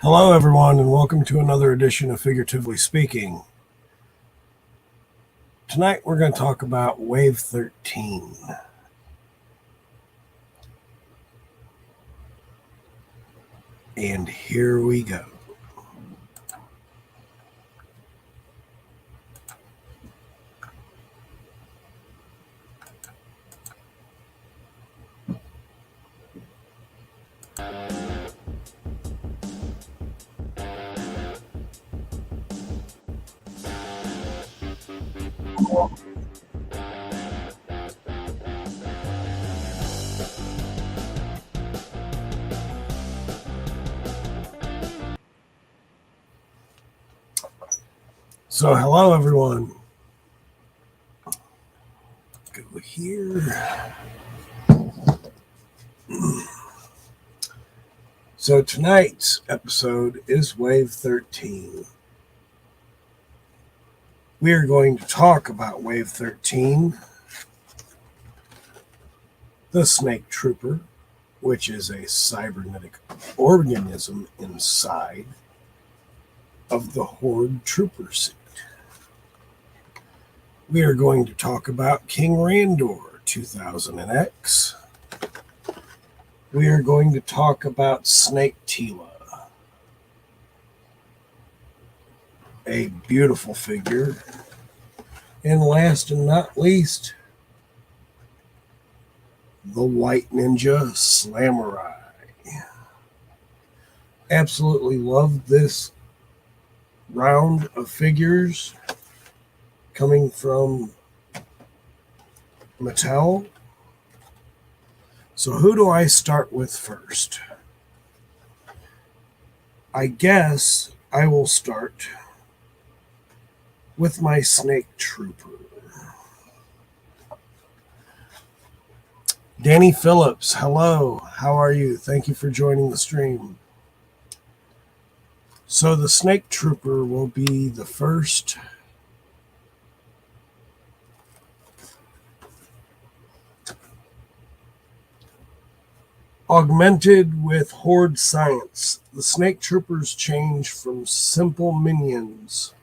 Hello, everyone, and welcome to another edition of Figuratively Speaking. Tonight, we're going to talk about Wave 13. And here we go. So, hello, everyone. Go here. So, tonight's episode is Wave 13. We are going to talk about Wave 13, the Snake Trooper, which is a cybernetic organism inside of the Horde Trooper suit. We are going to talk about King Randor 2000X. We are going to talk about Snake Tila, a beautiful figure. And last and not least, the White Ninja Slamurai. Absolutely love this round of figures coming from Mattel. So who do I start with first? I guess I will start with my Snake Trooper. Danny Phillips, hello. How are you? Thank you for joining the stream. So the Snake Trooper will be the first augmented with Horde science. The Snake Troopers change from simple minions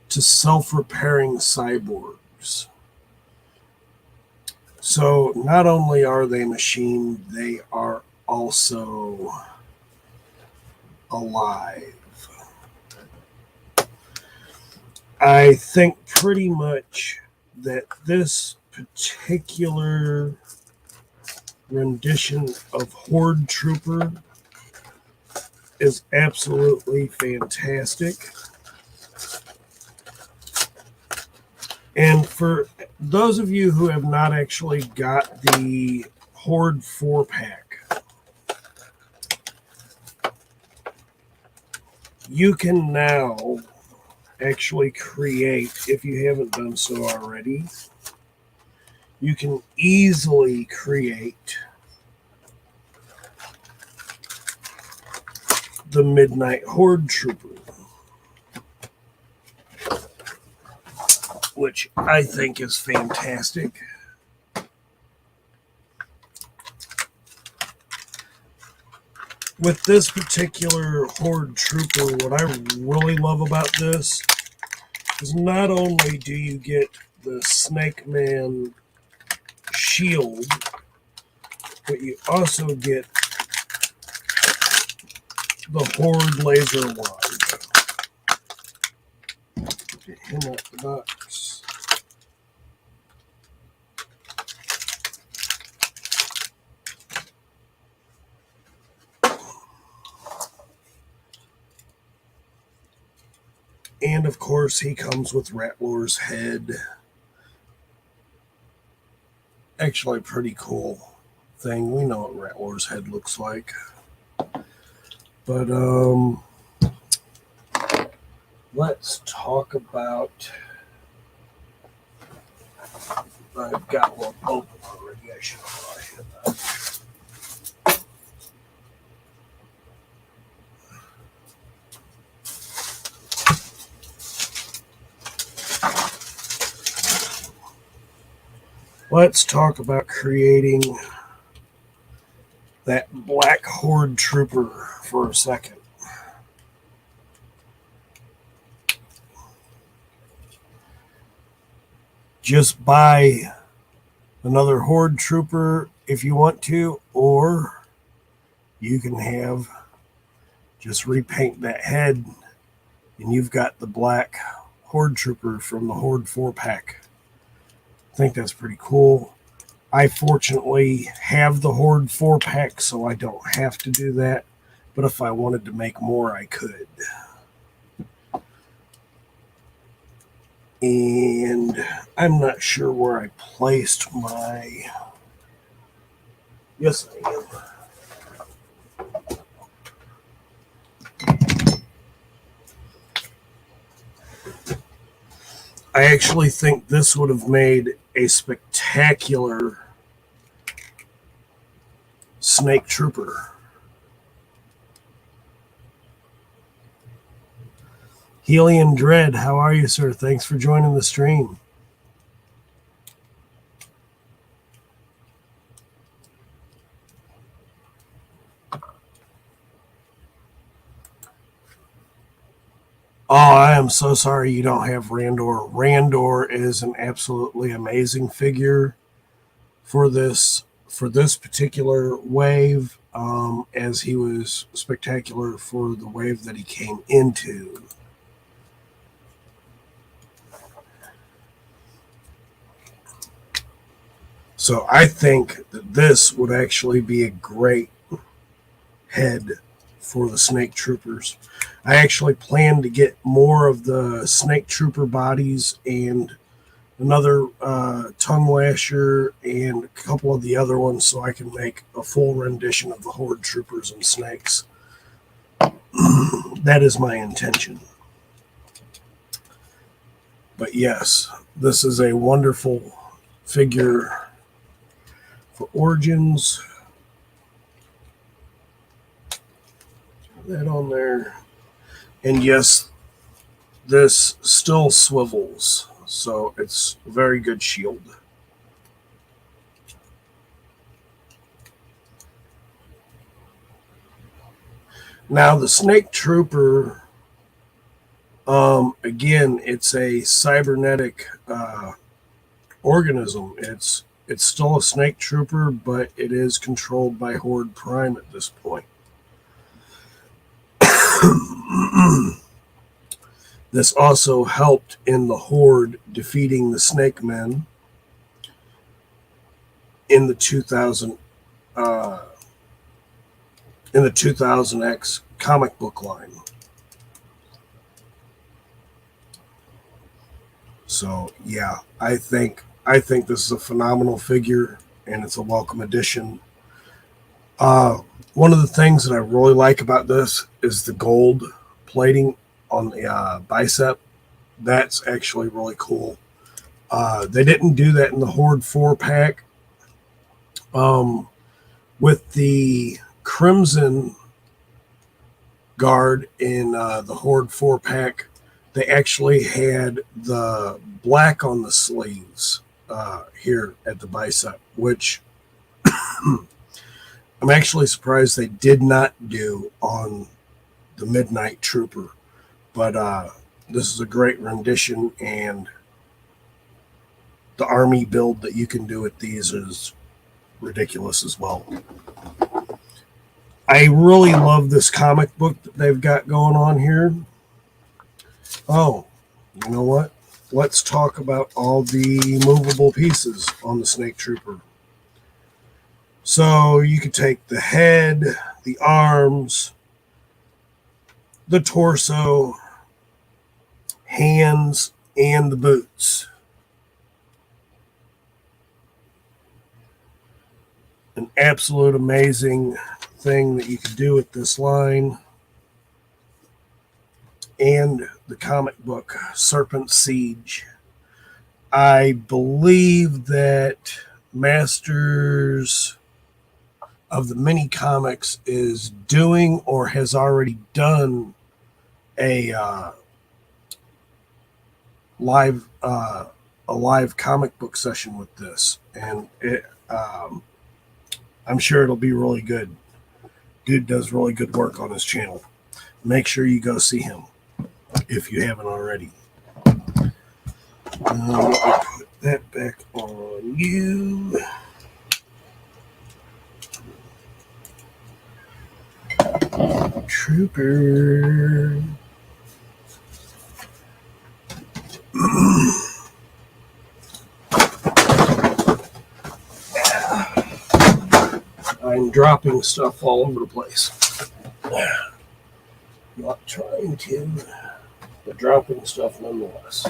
to self-repairing cyborgs. So not only are they machine, they are also alive. I think pretty much that this particular rendition of Horde Trooper is absolutely fantastic. And for those of you who have not actually got the Horde 4-pack, you can now actually create, if you haven't done so already, you can easily create the Midnight Horde Trooper, which I think is fantastic. With this particular Horde Trooper, what I really love about this is not only do you get the Snake Man shield, but you also get the Horde laser wand. Get him out the box. And of course, he comes with Rattler's head. Actually, a pretty cool thing. We know what Rattler's head looks like. But let's talk about. I've got one open already. I should probably hit that. Let's talk about creating that Black Horde Trooper for a second. just buy another Horde Trooper if you want to, or you can just repaint that head and you've got the black Horde Trooper from the Horde 4-pack. I think that's pretty cool. I fortunately have the Horde 4-pack, so I don't have to do that. But if I wanted to make more, I could. And I'm not sure where I placed my... Yes, I am. I actually think this would have made a spectacular Snake Trooper. Helium Dread, how are you, sir? Thanks for joining the stream. Oh, I am so sorry you don't have Randor. Randor is an absolutely amazing figure for this particular wave, as he was spectacular for the wave that he came into. So I think that this would actually be a great head for the Snake Troopers. I actually plan to get more of the Snake Trooper bodies and another tongue lasher and a couple of the other ones so I can make a full rendition of the Horde Troopers and Snakes. That is my intention. But yes, this is a wonderful figure for Origins. That on there. And yes, this still swivels, so it's a very good shield. Now the Snake Trooper, again, it's a cybernetic organism. It's still a Snake Trooper, but it is controlled by Horde Prime at this point. This also helped in the Horde defeating the Snake Men in the 2000X comic book line. So yeah, I think this is a phenomenal figure and it's a welcome addition. One of the things that I really like about this is the gold plating on the bicep. That's actually really cool. They didn't do that in the Horde 4-pack. With the Crimson Guard in the Horde 4-pack, they actually had the black on the sleeves here at the bicep, which I'm actually surprised they did not do on the Midnight Trooper. But this is a great rendition, and the army build that you can do with these is ridiculous as well. I really love this comic book that they've got going on here. Oh, you know what? Let's talk about all the movable pieces on the Snake Trooper. So you could take the head, the arms, the torso, hands, and the boots. An absolute amazing thing that you could do with this line. And the comic book Serpent Siege. I believe that Masters of the Mini Comics is doing or has already done a live comic book session with this, and I'm sure it'll be really good. Dude does really good work on his channel. Make sure you go see him if you haven't already. Let me put that back on you. Trooper. I'm dropping stuff all over the place. Not trying to, but dropping stuff nonetheless.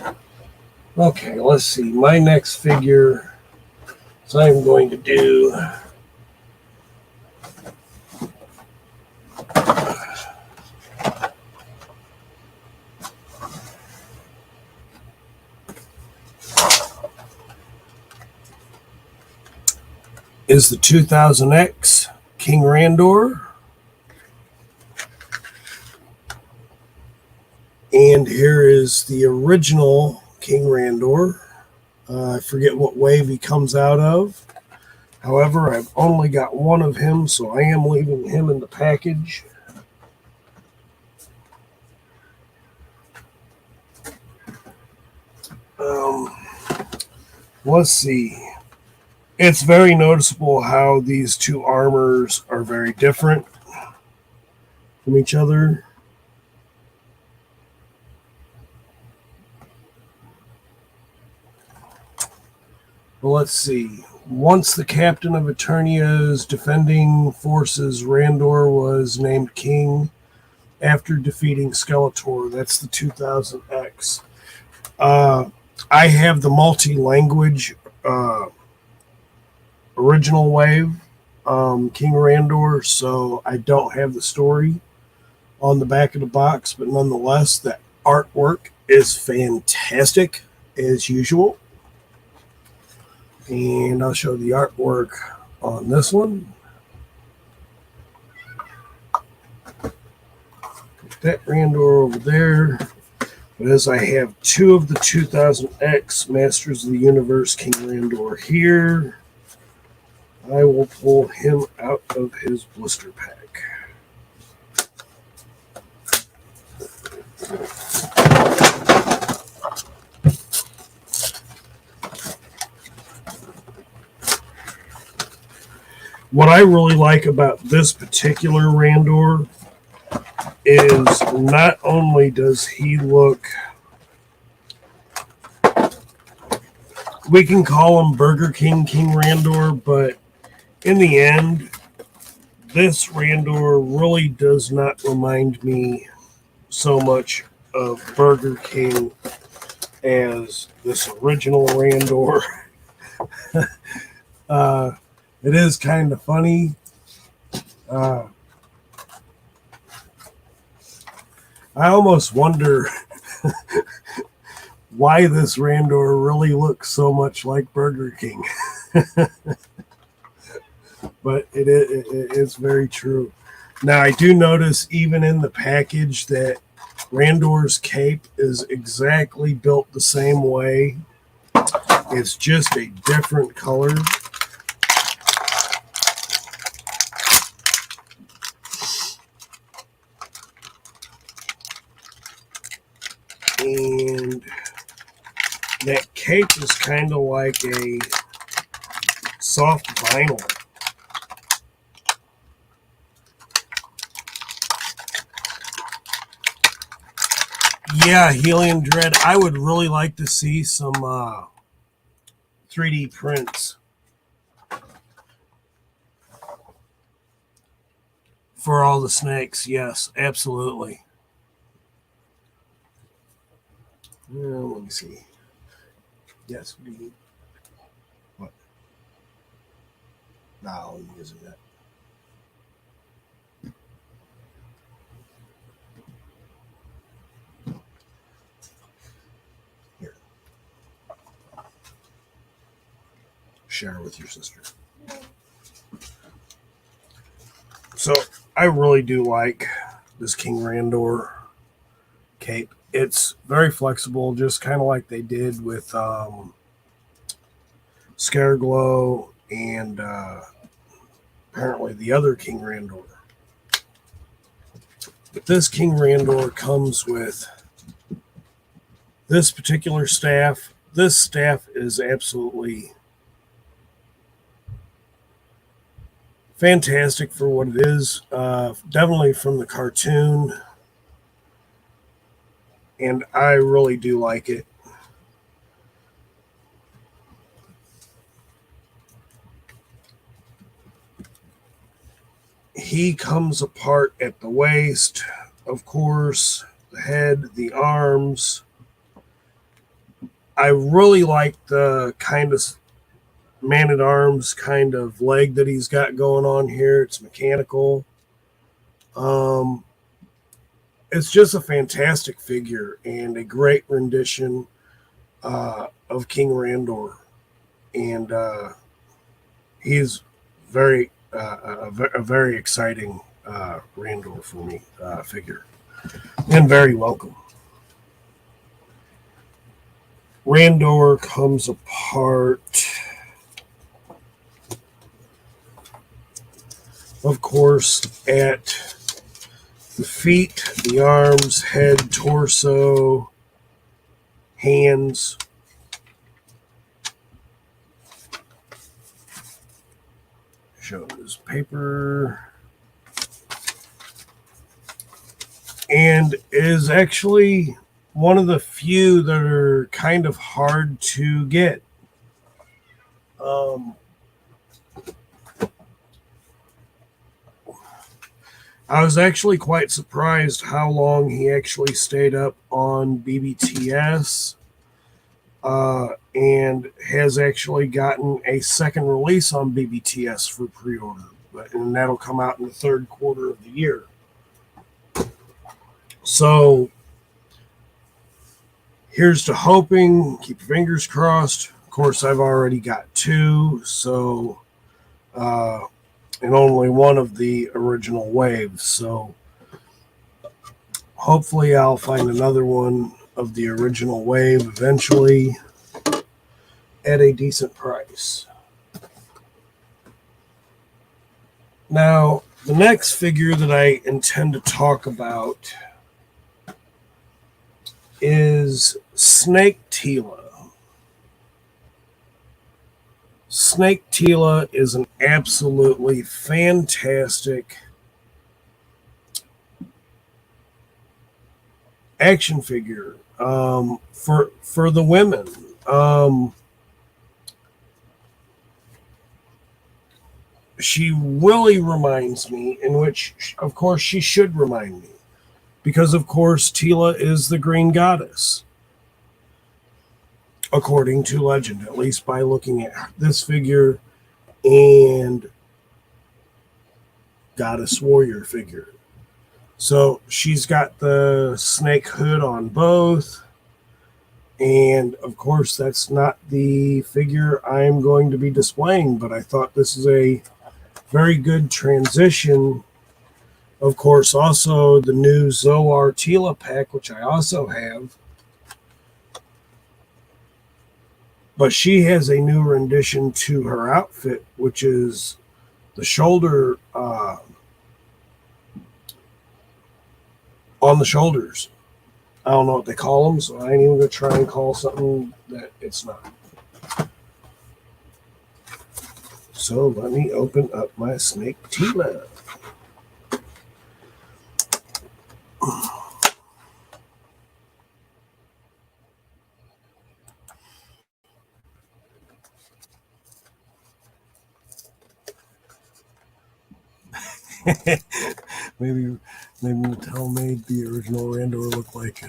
Okay, let's see. My next figure, so I'm going to do is the 2000X King Randor. And here is the original King Randor. I forget what wave he comes out of. However, I've only got one of him, so I am leaving him in the package. Let's see. It's very noticeable how these two armors are very different from each other. Well, let's see. Once the captain of Eternia's defending forces, Randor was named king after defeating Skeletor. That's the 2000X. I have the multi-language original wave, King Randor, so I don't have the story on the back of the box, but nonetheless, the artwork is fantastic as usual. And I'll show the artwork on this one. Put that Randor over there. But as I have two of the 2000X Masters of the Universe King Randor here, I will pull him out of his blister pack. What I really like about this particular Randor is not only does he look, we can call him Burger King Randor, but in the end, this Randor really does not remind me so much of Burger King as this original Randor. It is kind of funny. I almost wonder why this Randor really looks so much like Burger King. But it's very true. Now, I do notice even in the package that Randor's cape is exactly built the same way. It's just a different color. And that cape is kind of like a soft vinyl. Yeah, Helium Dread. I would really like to see some 3D prints for all the snakes. Yes, absolutely. Let me see. Yes, we. What? No, I'm using that. Here. Share with your sister. So, I really do like this King Randor cape. It's very flexible, just kind of like they did with Scareglow and apparently the other King Randor. But this King Randor comes with this particular staff this staff is absolutely fantastic for what it is. Definitely from the cartoon, and I really do like it. He comes apart at the waist, of course, the head, the arms. I really like the kind of man at arms kind of leg that he's got going on here. It's mechanical. Um, it's just a fantastic figure and a great rendition of King Randor. And he's very a very exciting Randor for me figure, and very welcome. Randor comes apart, of course, at the feet, the arms, head, torso, hands. Shows paper. And is actually one of the few that are kind of hard to get. I was actually quite surprised how long he actually stayed up on BBTS, and has actually gotten a second release on BBTS for pre-order, and that'll come out in the third quarter of the year. So here's to hoping. Keep your fingers crossed. Of course, I've already got two, so and only one of the original waves. So hopefully, I'll find another one of the original wave eventually at a decent price. Now, the next figure that I intend to talk about is Snake Teela. Snake Teela is an absolutely fantastic action figure for the women. She really reminds me, in which, of course, she should remind me, because, of course, Teela is the Green Goddess, according to legend, at least by looking at this figure and Goddess Warrior figure. So she's got the snake hood on both. And of course, that's not the figure I'm going to be displaying, but I thought this is a very good transition. Of course, also the new Zoar Teela pack, which I also have. But she has a new rendition to her outfit, which is the shoulder on the shoulders. I don't know what they call them, so I ain't even going to try and call something that it's not. So let me open up my Snake Teela. maybe Mattel made the original Randor look like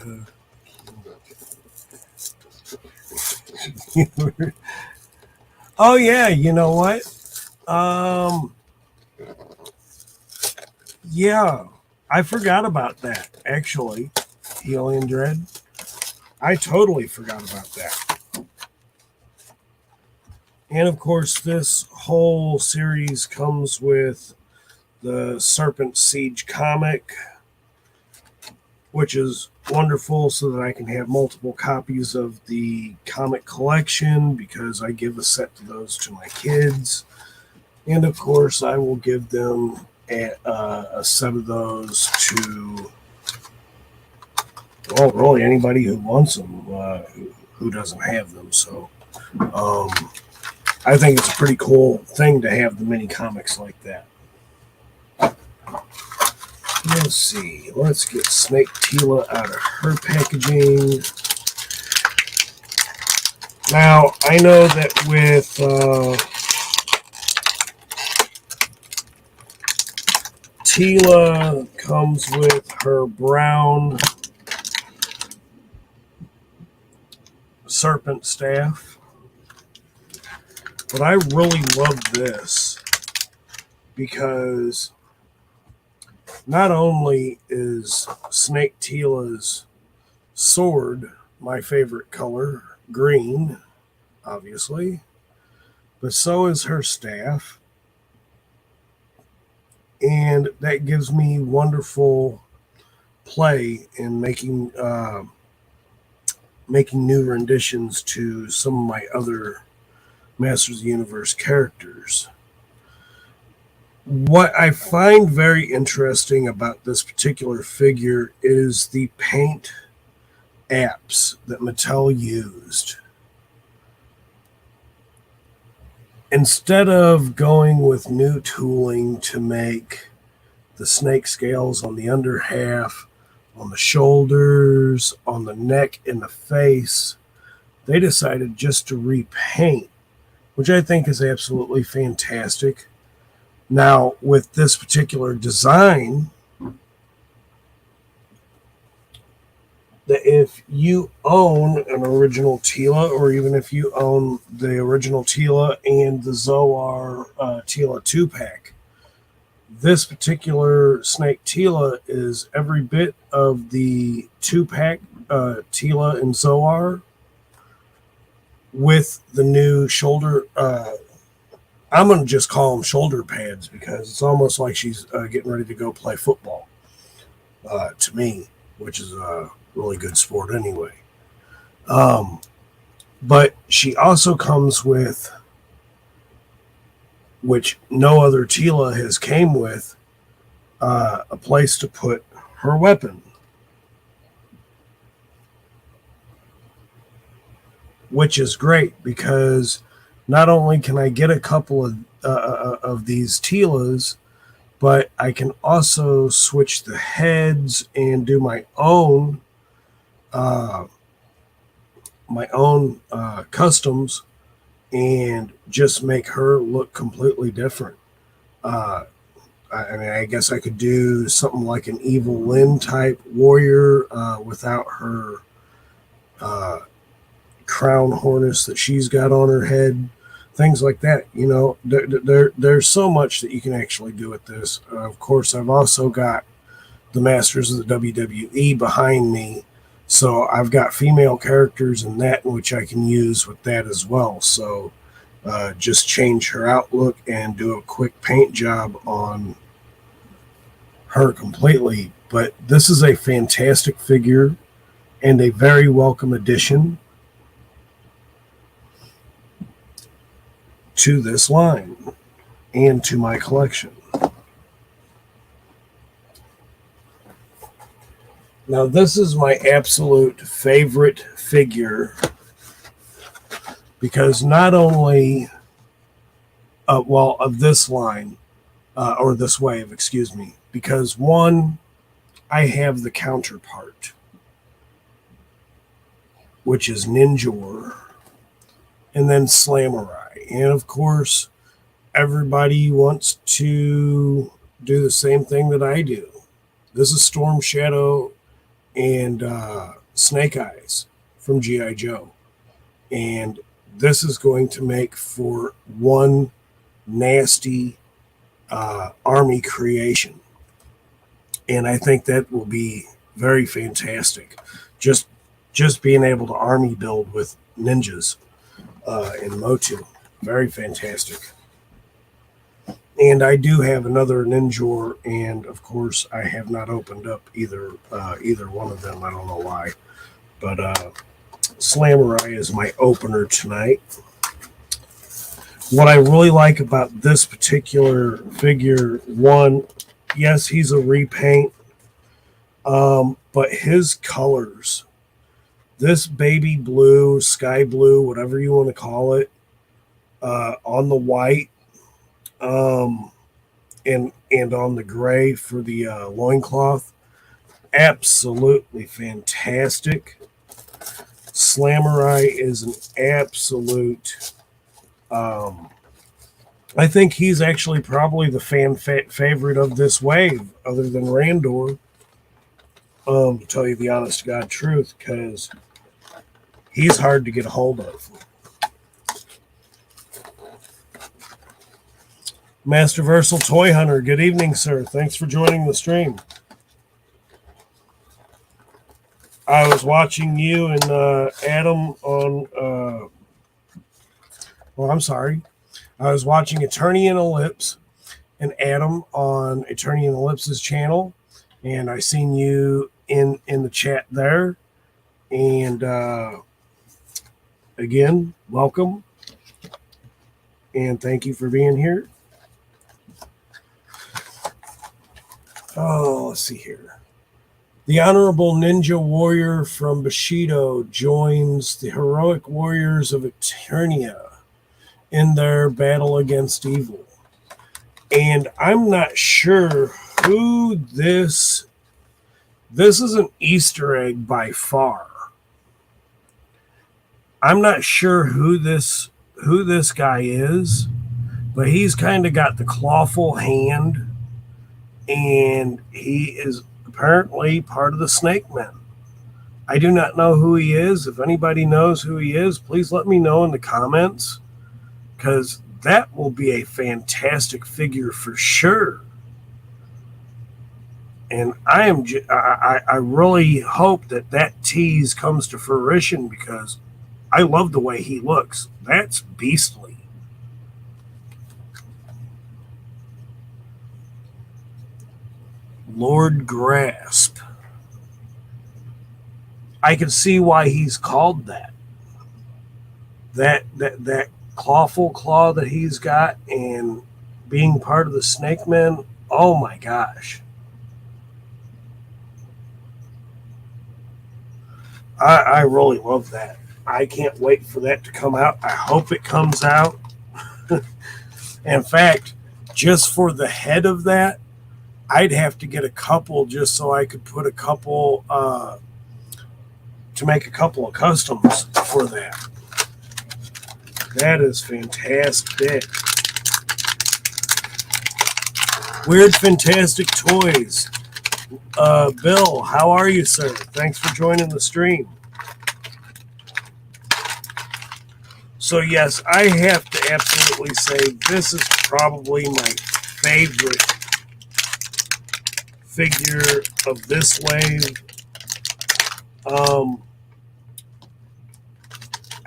oh yeah, you know what? Yeah, I forgot about that, actually. Helium Dread. I totally forgot about that. And of course, this whole series comes with the Serpent Siege comic, which is wonderful, so that I can have multiple copies of the comic collection, because I give a set to those to my kids. And of course, I will give them a set of those to, well, really anybody who wants them, who doesn't have them. So I think it's a pretty cool thing to have the mini comics like that. Let's see. Let's get Snake Teela out of her packaging. Now, I know that with Teela comes with her brown serpent staff. But I really love this because not only is Snake Teela's sword my favorite color, green, obviously, but so is her staff. And that gives me wonderful play in making new renditions to some of my other Masters of the Universe characters. What I find very interesting about this particular figure is the paint apps that Mattel used. Instead of going with new tooling to make the snake scales on the under half, on the shoulders, on the neck, and the face, they decided just to repaint, which I think is absolutely fantastic. Now, with this particular design, that if you own an original Teela, or even if you own the original Teela and the Zoar Teela 2-pack, this particular Snake Teela is every bit of the 2-pack Teela and Zoar with the new shoulder. I'm going to just call them shoulder pads because it's almost like she's getting ready to go play football to me, which is a really good sport anyway. But she also comes with, which no other Teela has came with, a place to put her weapon, which is great because not only can I get a couple of these Teelas, but I can also switch the heads and do my own customs and just make her look completely different. I mean, I guess I could do something like an Evil Lyn type warrior without her crown harness that she's got on her head, things like that. You know, there's so much that you can actually do with this. Of course, I've also got the Masters of the WWE behind me, so I've got female characters in that, which I can use with that as well. So just change her outlook and do a quick paint job on her completely. But this is a fantastic figure and a very welcome addition to this line and to my collection. Now, this is my absolute favorite figure because not only, of this line, or this wave, excuse me, because one, I have the counterpart, which is Ninjor, and then Slamurai. And of course, everybody wants to do the same thing that I do. This is Storm Shadow and Snake Eyes from G.I. Joe. And this is going to make for one nasty army creation. And I think that will be very fantastic. Just being able to army build with ninjas in Motu. Very fantastic. And I do have another Ninjor, and of course I have not opened up either one of them. I don't know why. But Slamurai is my opener tonight. What I really like about this particular figure, one, yes, he's a repaint, but his colors this baby blue, sky blue, whatever you want to call it, on the white, um, and on the gray for the loincloth. Absolutely fantastic. Slamurai is an absolute. I think he's actually probably the fan favorite of this wave, other than Randor. To tell you the honest to God truth, because he's hard to get a hold of. Master Versal Toy Hunter, good evening, sir. Thanks for joining the stream. I was watching you and Adam on. I'm sorry. I was watching Eternian Ellipse and Adam on Eternian Ellipse's channel, and I seen you in the chat there. And again, welcome, and thank you for being here. Oh, let's see here. The Honorable Ninja Warrior from Bushido joins the heroic warriors of Eternia in their battle against evil. And I'm not sure who this is an Easter egg by far. I'm not sure who this guy is, but he's kind of got the clawful hand, and he is apparently part of the Snake Men. I do not know who he is. If anybody knows who he is, please let me know in the comments, because that will be a fantastic figure for sure. And I really hope that tease comes to fruition, because I love the way he looks. That's beastly. Lord Grasp. I can see why he's called that. That clawful claw that he's got, and being part of the Snake Men. Oh my gosh. I really love that. I can't wait for that to come out. I hope it comes out. In fact, just for the head of that, I'd have to get a couple just so I could put a couple to make a couple of customs for that. That is fantastic. Weird Fantastic Toys. Bill, how are you, sir? Thanks for joining the stream. So yes, I have to absolutely say this is probably my favorite figure of this wave.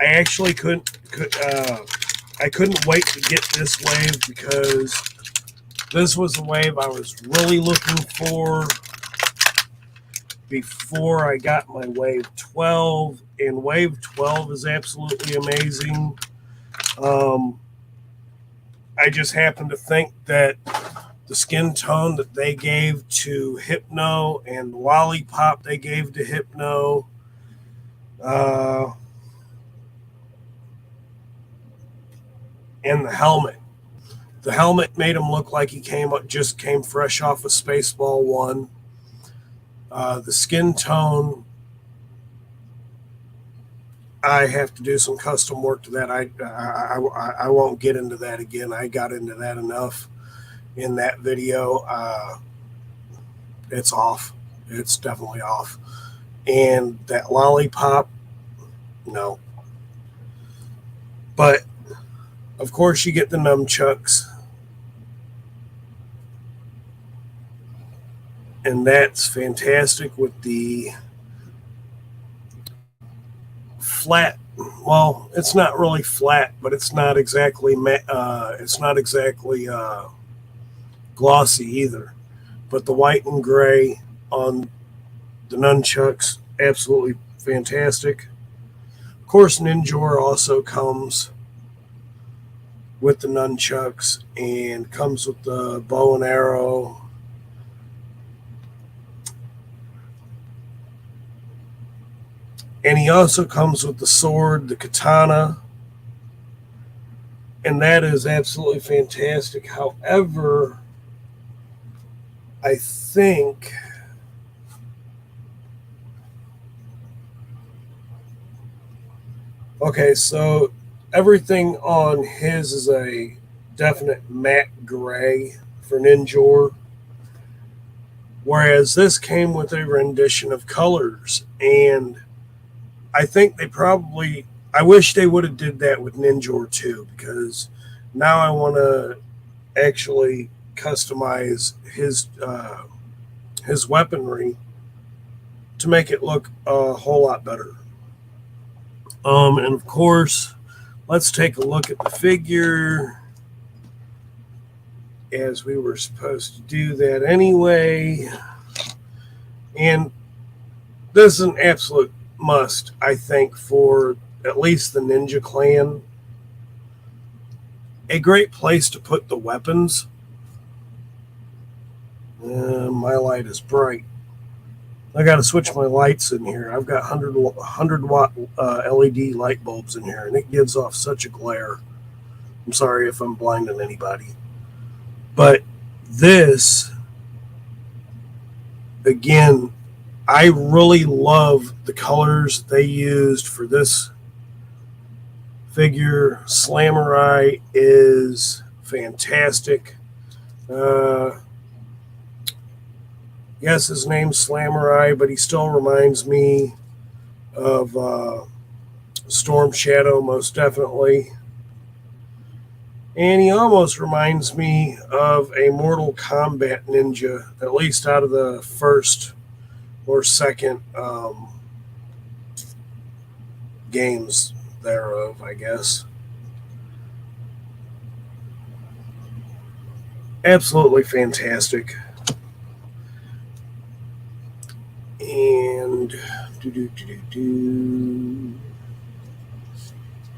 I actually couldn't wait to get this wave, because this was the wave I was really looking for before I got my wave 12, and wave 12 is absolutely amazing. I just happen to think that the skin tone that they gave to Hypno and the lollipop they gave to Hypno, and the helmet. The helmet made him look like he just came fresh off of Spaceball 1. The skin tone, I have to do some custom work to that. I won't get into that again. I got into that enough in that video. It's off. It's definitely off. And that lollipop, no. But of course you get the nunchucks, and that's fantastic with the flat. Well, it's not really flat, but it's not exactly glossy either. But the white and gray on the nunchucks, absolutely fantastic. Of course, Ninjor also comes with the nunchucks and comes with the bow and arrow. And he also comes with the sword, the katana, and that is absolutely fantastic. However, I think okay, so everything on his is a definite matte gray for Ninjor, whereas this came with a rendition of colors. And I think they probably, I wish they would have did that with Ninjor too, because now I want to actually customize his weaponry to make it look a whole lot better. And of course, let's take a look at the figure, as we were supposed to do that anyway. And this is an absolute must, I think, for at least the Ninja Clan. A great place to put the weapons. My light is bright. I got to switch my lights in here. I've got 100 watt LED light bulbs in here, and it gives off such a glare. I'm sorry if I'm blinding anybody. But this, again, I really love the colors they used for this figure. Slamurai is fantastic. Yes, his name's Slamurai, but he still reminds me of Storm Shadow, most definitely. And he almost reminds me of a Mortal Kombat ninja, at least out of the first or second games thereof, I guess. Absolutely fantastic. And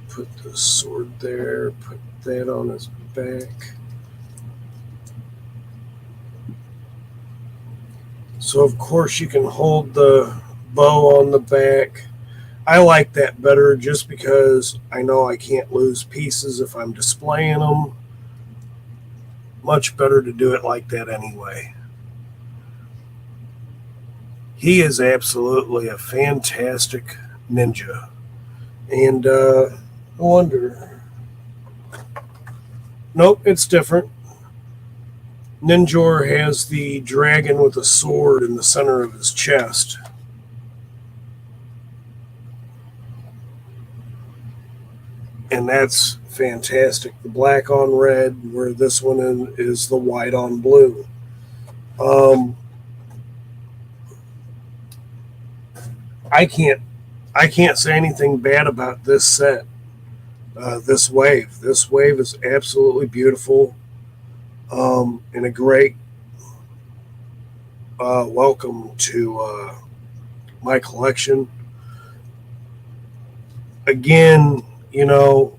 put the sword there, put that on his back. So of course you can hold the bow on the back. I like that better just because I know I can't lose pieces if I'm displaying them. Much better to do it like that anyway. He is absolutely a fantastic ninja. And I wonder. Nope, it's different. Ninjor has the dragon with a sword in the center of his chest. And that's fantastic. The black on red, where this one is the white on blue. I can't say anything bad about this set. This wave. This wave is absolutely beautiful. And a great welcome to my collection. Again, the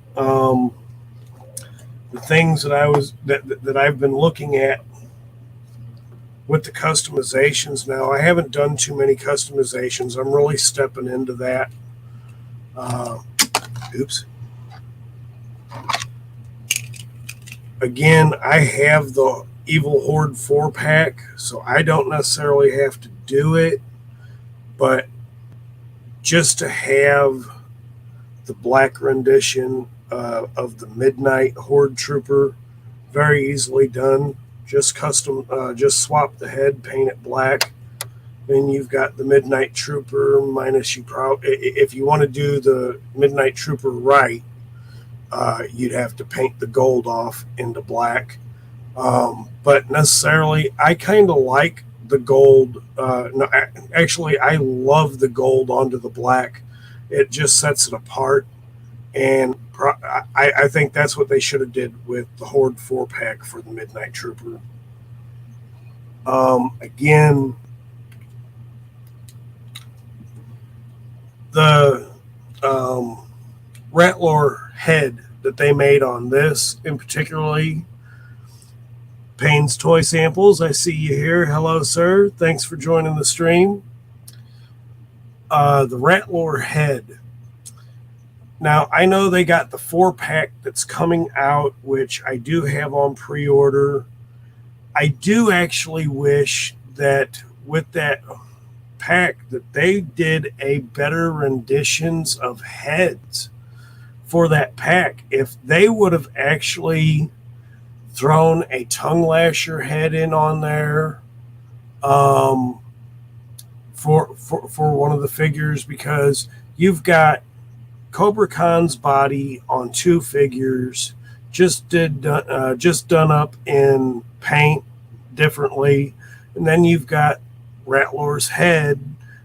things that I've been looking at with the customizations now. I haven't done too many customizations. I'm really stepping into that. Oops. Again, I have the Evil Horde 4-pack, so I don't necessarily have to do it, but just to have the black rendition of the Midnight Horde Trooper, very easily done. Just just swap the head, paint it black, then you've got the Midnight Trooper minus if you want to do the Midnight Trooper right, you'd have to paint the gold off into black. But necessarily, I kind of like the gold. No, actually, I love the gold onto the black. It just sets it apart. And I think that's what they should have did with the Horde 4-pack for the Midnight Trooper. Again, the Rattler head that they made on this, in particularly, Payne's Toy Samples, I see you here. Hello, sir. Thanks for joining the stream. the Rattler head. Now, I know they got the 4-pack that's coming out, which I do have on pre-order. I do actually wish that with that pack that they did a better renditions of heads for that pack. If they would have actually thrown a tongue lasher head in on there, for one of the figures, because you've got Cobra Khan's body on 2 figures, just done up in paint differently, and then you've got Rattler's head,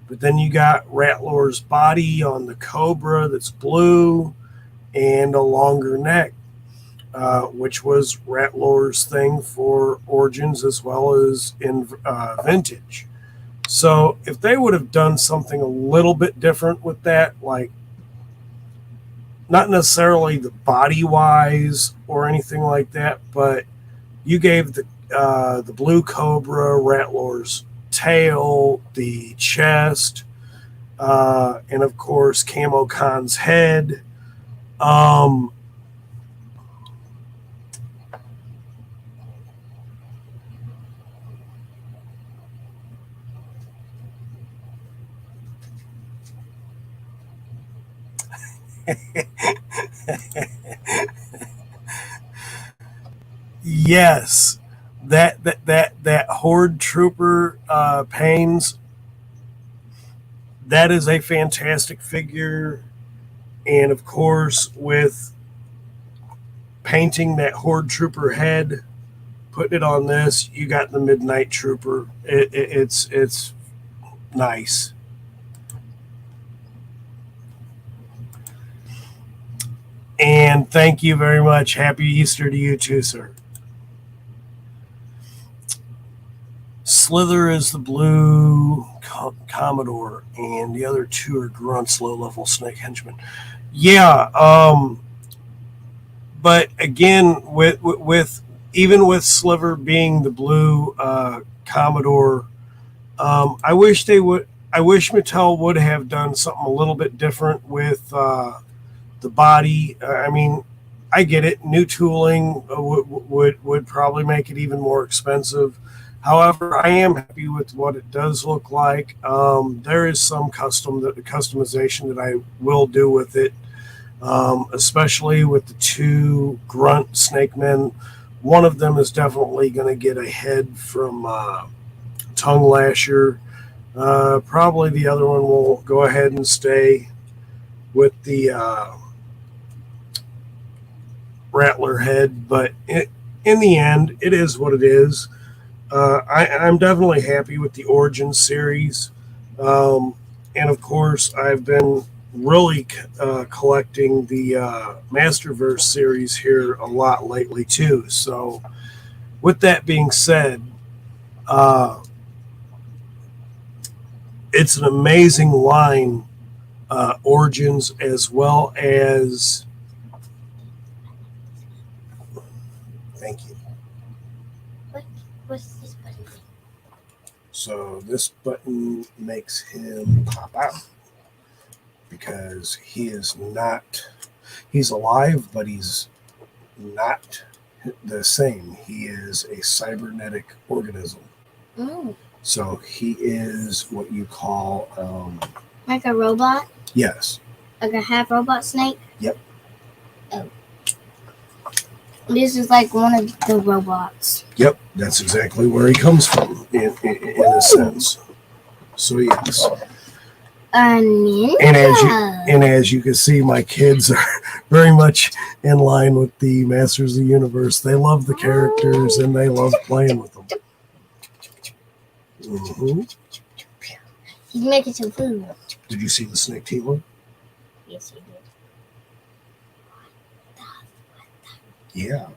but then you got Rattler's body on the Cobra that's blue and a longer neck, which was Rattler's thing for Origins as well as in Vintage. So if they would have done something a little bit different with that, like not necessarily the body wise or anything like that, but you gave the blue Cobra Rattler's tail, the chest, and of course Camo Khan's head. Yes, that Horde Trooper Pains, that is a fantastic figure, and of course with painting that Horde Trooper head, putting it on this, you got the Midnight Trooper. It's nice. And thank you very much. Happy Easter to you too, sir. Slither is the blue Commodore, and the other 2 are grunts, low-level snake henchmen. Yeah, but again, with even with Sliver being the blue Commodore, I wish Mattel would have done something a little bit different with the body. I mean, I get it. New tooling would probably make it even more expensive. However, I am happy with what it does look like. There is some customization that I will do with it, especially with the 2 grunt snake men. One of them is definitely going to get a head from Tongue Lasher. Probably the other one will go ahead and stay with the Rattler head, but in the end, it is what it is. I'm definitely happy with the Origins series. And of course, I've been really collecting the Masterverse series here a lot lately, too. So, with that being said, it's an amazing line, Origins, as well as. Thank you. What's this button? So this button makes him pop out because he's alive, but he's not the same. He is a cybernetic organism. Mm. So he is what you call like a robot? Yes. Like a half robot snake? Yep. Oh. This is like one of the robots. Yep, that's exactly where he comes from, in a sense. So yes. A ninja. And as you can see, my kids are very much in line with the Masters of the Universe. They love the characters and they love playing with them. Mm-hmm. He's making some food. Did you see the snake tealer? Yes, he did. Yeah.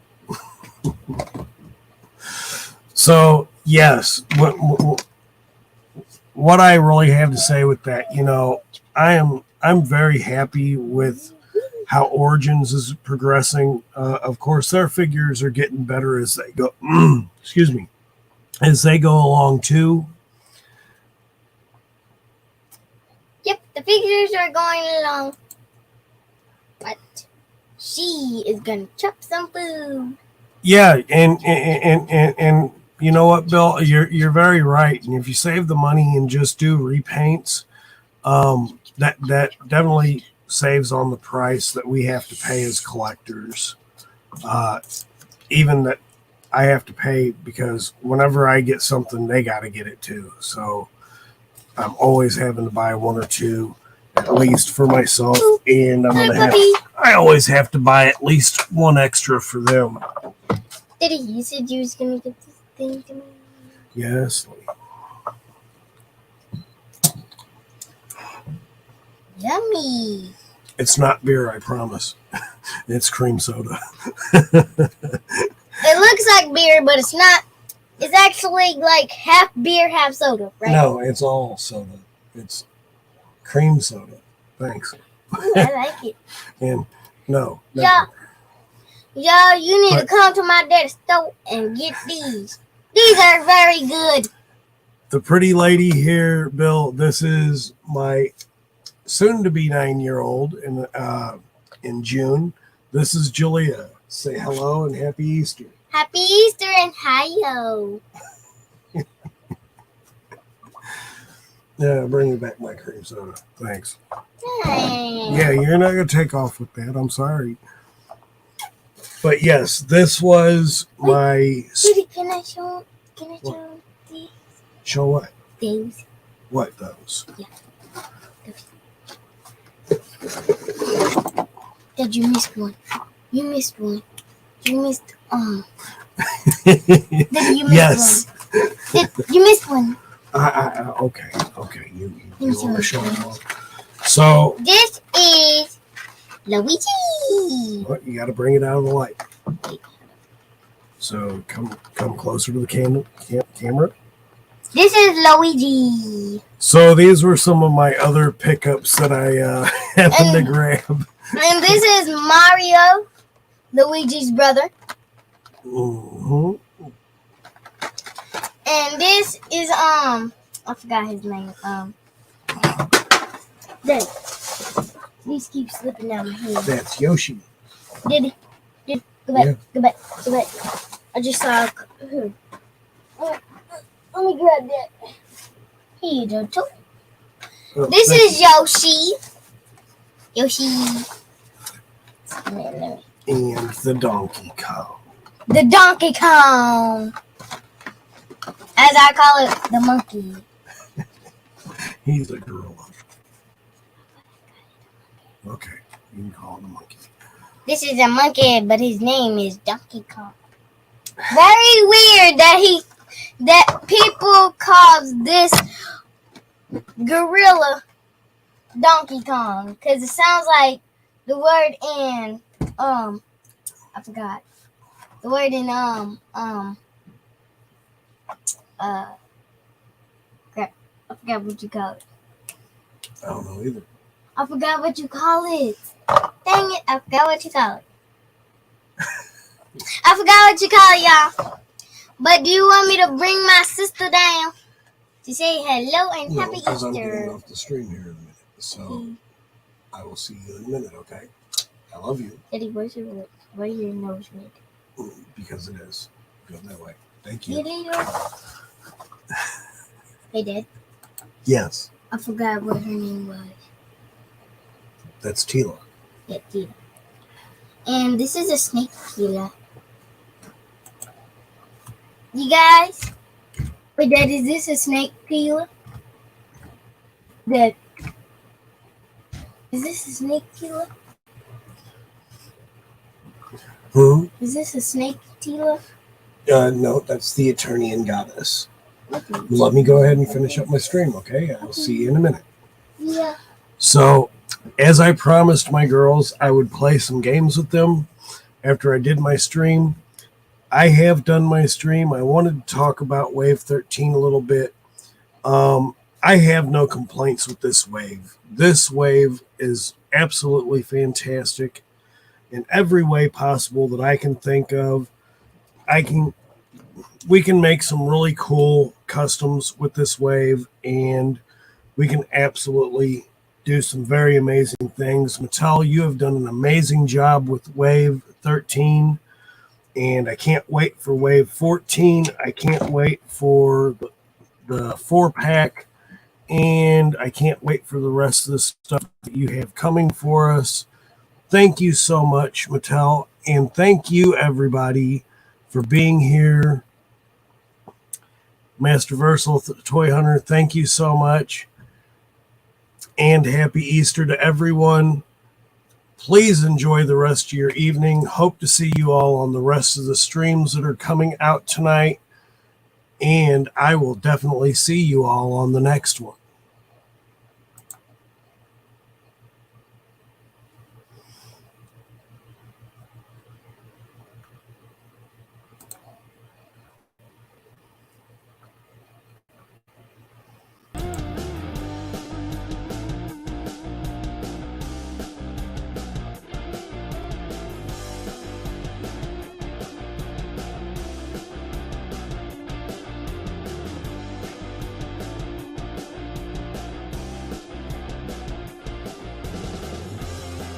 So yes, what I really have to say with that, I'm very happy with how Origins is progressing. Of course, their figures are getting better as they go. Excuse me, as they go along too. Yep. teenagers are going along, but she is gonna chop some food. Yeah, and you know what, Bill? You're very right. And if you save the money and just do repaints, that definitely saves on the price that we have to pay as collectors. Even that I have to pay because whenever I get something, they got to get it too. So I'm always having to buy one or two at least for myself, and Hi, puppy. I always have to buy at least one extra for them. Daddy, you said you was gonna get this thing to me. Yes. Yummy. It's not beer, I promise. It's cream soda. It looks like beer, but it's not. It's actually like half beer, half soda, right? No, it's all soda. It's cream soda. Thanks. Ooh, I like it. And no. Yeah. Y'all, you need to come to my daddy's store and get these. These are very good. The pretty lady here, Bill, this is my soon-to-be 9-year-old in June. This is Julia. Say hello and happy Easter. Happy Easter and hi-yo. Yeah, bring me back my cream soda. Thanks. Thanks. Yeah, you're not going to take off with that. I'm sorry. But yes, this was my... Daddy, can I show these Show what? things? What, those? Yeah. Dad, you missed one. You missed one. You missed Dad, you missed Yes. one. Dad, you missed one. Okay. You Let me see want to what show it them all. So, This is Luigi. what, you got to bring it out of the light. So, come closer to the camera. This is Luigi. So, these were some of my other pickups that I happened to grab. And this is Mario, Luigi's brother. Mm-hmm. And this is I forgot his name. Dad, these keep slipping down my head. That's Yoshi. Did go back, Yeah. go back. I just saw. Here. Let me grab that. Here you go, too. Oh, This thank is Yoshi. Yoshi. Let me- And the Donkey Kong. The Donkey Kong. As I call it, the monkey. He's a gorilla. Okay, you can call him a monkey. This is a monkey, but his name is Donkey Kong. Very weird that people call this gorilla Donkey Kong, because it sounds like the word in I forgot the word in crap, I forgot what you call it. I don't know either. I forgot what you call it. Dang it, I forgot what you call it. I forgot what you call it, y'all. But do you want me to bring my sister down to say hello and No, happy because I'm getting Easter? off the stream here in a minute. So I will see you in a minute, okay? I love you. Daddy, where's your nose red? Because it is. Go that way. Thank You you. little. Hey, Dad. Yes, I forgot what her name was. that's Tila. Yeah, Tila. And this is a snake killer. You guys? Wait, Dad, is this a snake killer? Dad. Is this a snake killer? Hmm? Is this a snake killer? No, that's the Attorney and Goddess. Let me go ahead and finish up my stream, okay? I'll see you in a minute. Yeah. So, as I promised my girls, I would play some games with them after I did my stream. I have done my stream. I wanted to talk about Wave 13 a little bit. I have no complaints with this wave. This wave is absolutely fantastic in every way possible that I can think of. We can make some really cool customs with this wave, and we can absolutely do some very amazing things. Mattel, you have done an amazing job with Wave 13, and I can't wait for Wave 14. I can't wait for the 4-pack, and I can't wait for the rest of the stuff that you have coming for us. Thank you so much, Mattel, and thank you, everybody, for being here. Master Versal, Toy Hunter, thank you so much. And happy Easter to everyone. Please enjoy the rest of your evening. Hope to see you all on the rest of the streams that are coming out tonight. And I will definitely see you all on the next one.